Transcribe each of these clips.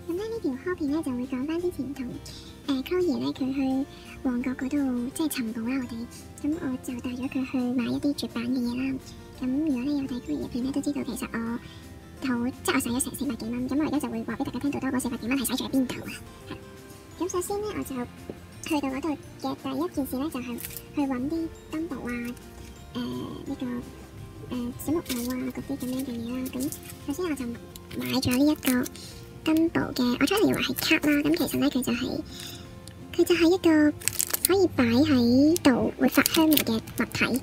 咁咧呢條 haul 片咧就會講翻之前同Chloe 咧佢去旺角嗰度即係尋寶啦，我就帶咗佢去買一啲絕版嘅嘢啦。咁如果你有睇 Chloe 嘅片咧，都知道其實我使咗成400幾蚊，咁我而家就會話俾大家聽到多嗰400幾蚊係使咗喺邊度啊？係。咁首先咧我就去到嗰度嘅第一件事咧就係去揾啲燈寶啊，呢個小木偶啊嗰啲咁樣嘅嘢啦。咁首先我就買咗呢一個燈寶嘅，我初頭以為係卡啦，咁其實咧佢就係一個可以擺喺度會發香味嘅物體。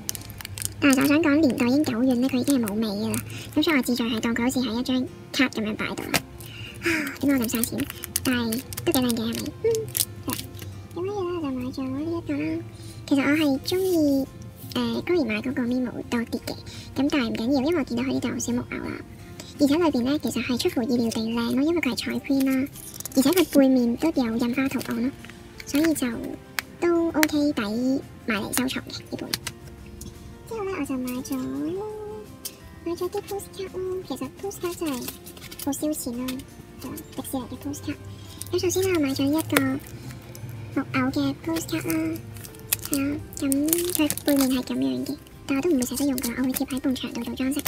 但係我想講年代已經久遠咧，佢已經係冇味嘅啦。咁所以我自在係當佢好似係一張卡咁樣擺度啦。點解我咁嘥錢？但係都幾靚嘅係咪？咁所以咧我就買咗呢一個啦。其實我係中意高兒買嗰個 Mimo 多啲嘅，咁但係唔緊要，因為我見到佢呢度有小木偶啦。而且裏邊咧，其實係出乎意料地靚咯，因為佢係彩 print 啦，而且佢背面都有印花圖案咯，所以就都 OK 抵買嚟收藏嘅呢本。之後咧，我就買咗啲 postcard 咯。其實 postcard 真係好燒錢啦，迪士尼嘅 postcard。咁首先咧，我買咗一個木偶嘅 postcard 啦，係啊，咁佢背面係咁樣嘅，但我都唔會成日用㗎，我會貼喺埲牆度做裝飾。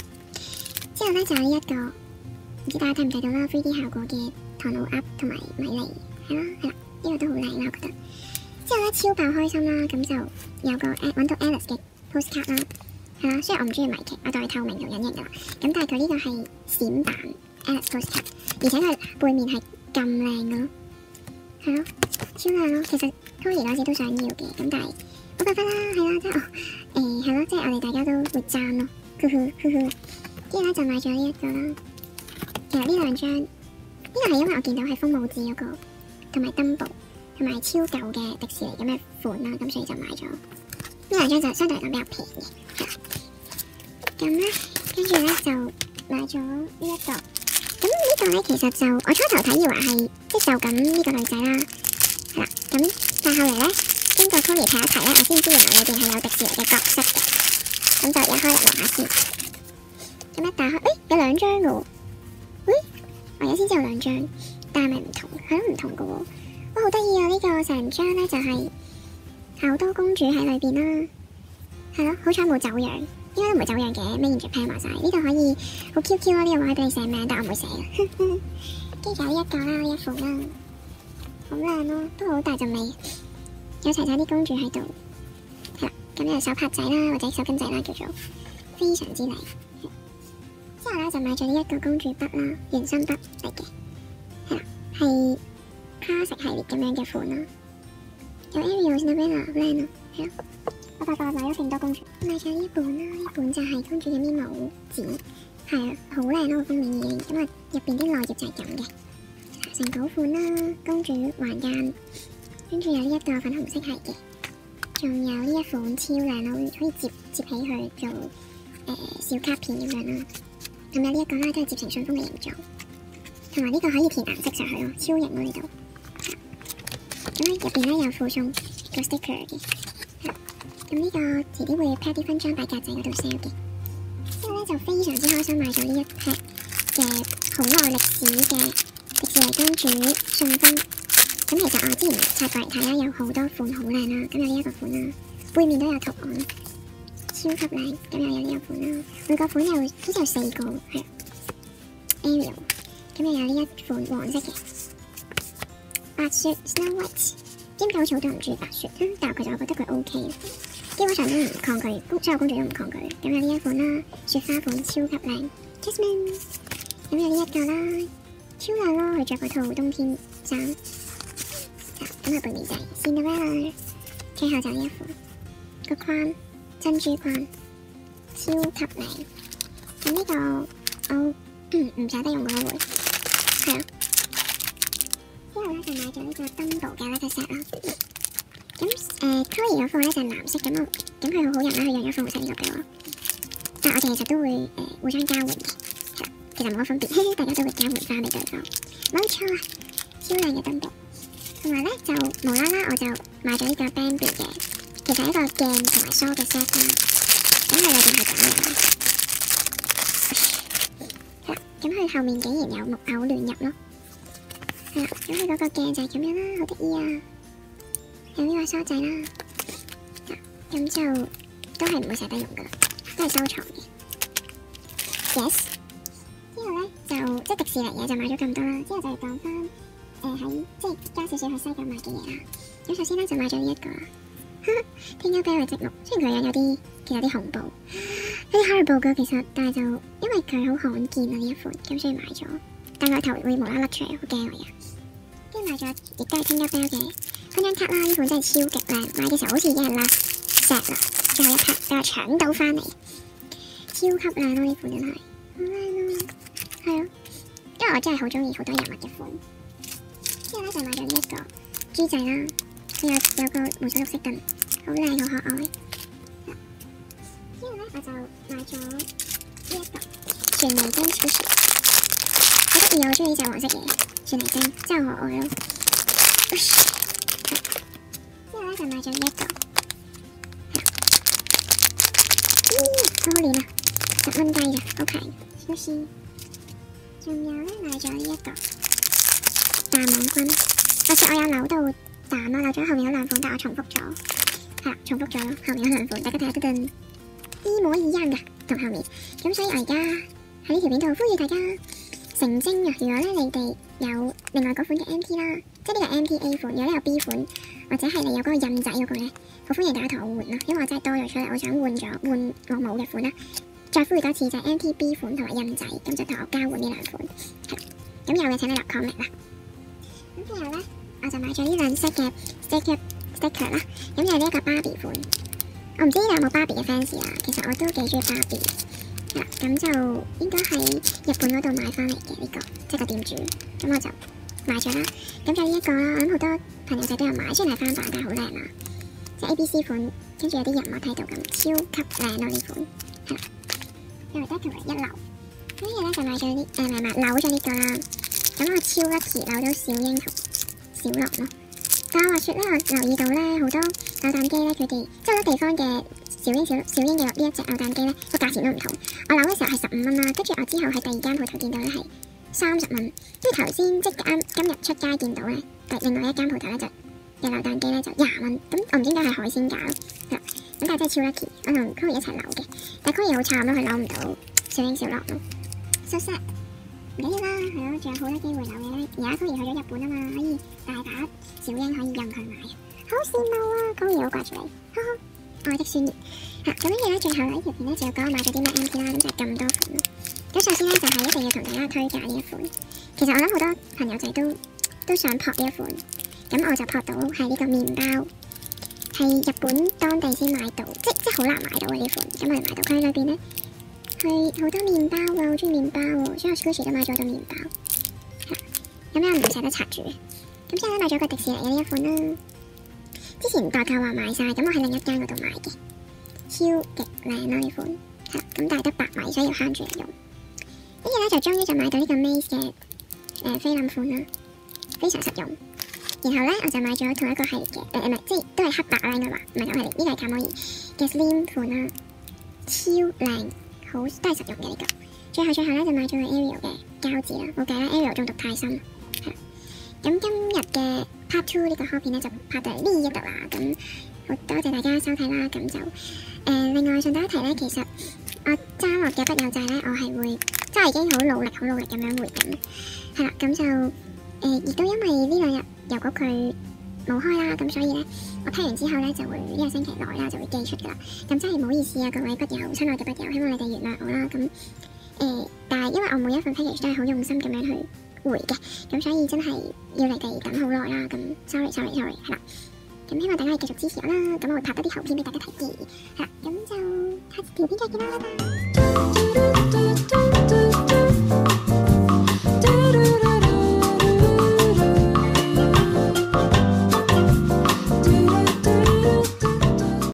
之後咧就有呢一個，唔知大家睇唔睇到啦 ，3D 效果嘅唐老鴨同埋米妮，係啦，呢個都好靚啦，我覺得。之後咧超爆開心啦，咁就有個揾到 Alice 嘅 postcard 啦，係啦，雖然我唔中意迷劇，我當係透明同隱形噶啦，咁但係佢呢個係閃版 Alice postcard，而且佢背面係咁靚噶咯，係咯，超靚咯。其實 Chloe 嗰時都想要嘅，咁但係冇辦法啦，係啦，即係係咯，即係我哋大家都會爭咯，之後咧就買咗呢一個啦。其實呢兩張，呢個係因為我見到係風舞誌嗰個，同埋登寶，同埋超舊嘅迪士尼咁嘅款啦，咁所以就買咗呢兩張，就相對嚟講比較平嘅。咁咧，跟住咧就買咗呢一個。咁呢個咧其實就我初頭睇以為係即係就緊呢個女仔啦，係啦。咁但係後嚟咧經過 Chloe 睇一睇咧，我先知原來裏邊係有迪士尼嘅角色嘅。咁就一開嚟望下先。咁一打開，有兩張嘅喎，我而家先知有兩張，但係咪唔同？係咯，唔同嘅喎，哇，好得意啊！呢個成張咧就係好多公主喺裏邊啦，係咯，好彩冇走樣，應該都唔會走樣嘅，Made in Japan話晒，呢度可以好 QQ 啦，呢度可以俾你寫名，但我唔會寫嘅，跟住有呢一個啦，呢一款啦，好靚咯，不過好大陣味，有齊晒啲公主喺度，係啦，咁有手帕仔啦，或者手巾仔啦，叫做非常之靚。之後咧就買咗呢一個公主筆啦，原生筆嚟嘅，係啦，係卡食系列咁樣嘅款啦，有 Ariel、Cinderella 好靚啊，係咯，我發覺買咗勁多公主，買咗呢一本啦，呢本就係公主嘅 Mimo 紙，係啊，好靚咯個封面已經，咁啊入邊啲內頁就係咁嘅，成稿款啦，公主環間，跟住有呢一個粉紅色系嘅，仲有呢一款超靚咯，可以摺起去做小卡片咁樣啦。咁有呢一個啦，都係摺成信封嘅形狀，同埋呢個可以填顏色上去咯，超型咯呢度。咁咧入邊咧有附送個 sticker 嘅，咁呢個遲啲會 pack 啲分裝擺格仔嗰度 sell 嘅。之後咧就非常之開心買咗呢一 pack 嘅好耐歷史嘅迪士尼公主信封。咁其實我之前拆過嚟睇啦，有好多款好靚啦，咁有呢一個款啦，背面都有圖案。超級靚，咁又有呢一款啦，每個款好似有4個，係 Ariel， 咁又有呢一款黃色嘅白雪 Snow White， 尖狗草都唔中意白雪，但係其實我覺得佢 OK， 基本上都唔抗拒，所有公主都唔抗拒。咁有呢一款啦，雪花款超級靚 Jasmine， 咁有呢一個啦，超靚咯，佢着嗰套冬天衫，咁佢背面就係 Cinderella， 最後就呢一款個框。珍珠框超級靚，咁呢個我唔捨得用嗰一回，係啊。之後咧就買咗呢個登寶嘅 letter set 啦。咁Chloe 嗰個咧就係藍色咁佢好好人啦，佢讓咗粉紅色呢個俾我。但係我哋其實都會互相交換嘅，係啦，其實冇乜分別，大家都會交換翻俾對方。冇錯啊，超靚嘅墩布。同埋咧就無啦啦我就買咗呢個 Bambi 嘅，其實係一個鏡同埋梳嘅 set 啦。咁佢裏邊係咁樣，係啦。咁佢後面竟然有木偶亂入咯，係啦。咁佢嗰個鏡就係咁樣啦，好得意啊！有呢個梳仔啦，咁就都係唔會捨得用噶啦，都係收藏嘅。Yes， 之後咧就即係迪士尼嘢就買咗咁多啦，之後就講翻喺即係加少少去西九買嘅嘢啦。咁首先咧就買咗呢一個啦，Tinkerbell 嘅積木，雖然佢樣有啲其實有啲恐怖，有啲 horrible 噶其實，但係就因為佢好罕見啊呢一款，咁所以買咗。但係個頭會無啦啦甩出嚟，好驚我呀！跟住買咗亦都係 Tinkerbell 嘅嗰張卡啦，呢款真係超級靚，買嘅時候好似已經係 last set 啦，最後一卡俾我搶到翻嚟，超級靚咯呢款真係，好靚咯，係咯，因為我真係好中意好多人物嘅款。之後咧就買咗呢一個豬仔啦，有個無手綠色燈，好靚好可愛。之後咧我就買咗呢一個旋泥精 Squishy， 好得意啊！我中意呢隻黃色嘅旋泥精，真係可愛咯。之後咧就買咗呢一個，好可憐啊，10蚊雞咋，好平。Squishy， 仲有咧買咗呢一個大網軍，其實我有扭到彈啦，扭咗後面有兩款，但我重複咗，係啦，重複咗咯，後面有兩款，大家睇下得唔得？一模一樣嘅同後面，咁所以我而家喺呢條片度呼籲大家成精啊！如果咧你哋有另外嗰款嘅 MT 啦，即係呢個 MT A 款，如果你有 B 款或者係你有嗰個印仔嗰個咧，好歡迎大家同我換咯，因為我真係多咗出嚟，我想換我冇嘅款啦。再呼籲多次就係 MT B 款同埋印仔，咁就同我交換呢兩款，係啦。咁有嘅請你落 comment 啦。咁之後咧，我就買咗呢兩 set 嘅 sticker 啦。咁就係呢一個芭比款，我唔知呢度有冇芭比嘅 fans 啊。其實我都幾中意芭比，係啦。咁就應該喺日本嗰度買翻嚟嘅呢個，即係個店主。咁我就買咗啦。咁就呢一個啦，我諗好多朋友仔都有買，雖然係翻版，但係好靚啊。即係 ABC 款，跟住有啲人物睇到咁，超級靚咯呢款，係啦。因為 decorate 一流。跟住咧就買咗啲扭咗呢個啦。咁我超 lucky 扭到小櫻同小狼咯。但係話說咧，我留意到咧好多扭蛋機咧，佢哋即係好多地方嘅小櫻嘅呢一隻扭蛋機咧，個價錢都唔同。我扭嘅時候係15蚊啦，跟住我之後喺第二間鋪頭見到咧係30蚊。跟住頭先即係今日出街見到咧，另外一間鋪頭咧就嘅扭蛋機咧就20蚊。咁我唔知點解係海鮮價咯，係啦。咁但係真係超 lucky，我同 Chloe 一齊扭嘅，但係 Chloe 好慘咯，佢扭唔到小櫻小狼咯 ，so sad。唔緊要啦，係咯，仲有好多機會扭嘅咧。而家 Chloe 去咗日本啊嘛，可以大把小櫻可以任佢買，好羨慕啊 ！Chloe 好掛住你，呵呵，愛的宣言。咁跟住咧，最後呢條片咧就講我買咗啲咩 MT 啦，咁就係咁多款咯。咁首先咧就係一定要同大家推介呢一款。其實我諗好多朋友仔都想撲呢一款，咁我就撲到係呢個麵包，係日本當地先買到，即係好難買到嘅呢款。咁我哋買到佢喺裏邊咧。係好多麵包喎，好中意麵包喎，所以我 Squishy 都買咗好多麵包。咁樣唔捨得拆住。咁之後咧買咗個迪士尼嘅呢一款啦。之前代購話買晒，咁我喺另一間嗰度買嘅，超極靚啦呢款。係啦，咁但係得8米，所以要慳住嚟用。跟住咧就終於就買到呢個 Maze 嘅菲林款啦，非常實用。然後咧我就買咗同一個系列嘅，唔係即係都係黑白啦應該話，唔係同系列，呢個係卡摩爾嘅 Slim 款啦，超靚。好都係實用嘅呢個，最後咧就買咗個 Ariel 嘅膠紙啦，冇計啦 Ariel 中毒太深，係啦。咁今日嘅 Part 2呢個開片咧就拍到呢一度啦，咁好多謝大家收睇啦，咁就另外順帶一提咧，其實我揸落嘅筆友仔咧，我係會即係已經好努力咁樣回緊，係啦，咁就亦都因為呢2日郵局佢冇開啦，咁所以咧我批完之後咧就會呢個星期內啦就會寄出噶啦，咁真係唔好意思啊各位筆友，親愛嘅筆友，希望你哋原諒我啦，咁但係因為我每一份 package 都係好用心咁樣去回嘅，咁所以真係要你哋等好耐啦，咁 sorry 係啦，咁希望大家繼續支持我啦，咁我會拍多啲後片俾大家睇嘅，係啦，咁就下次條片再見啦，拜拜。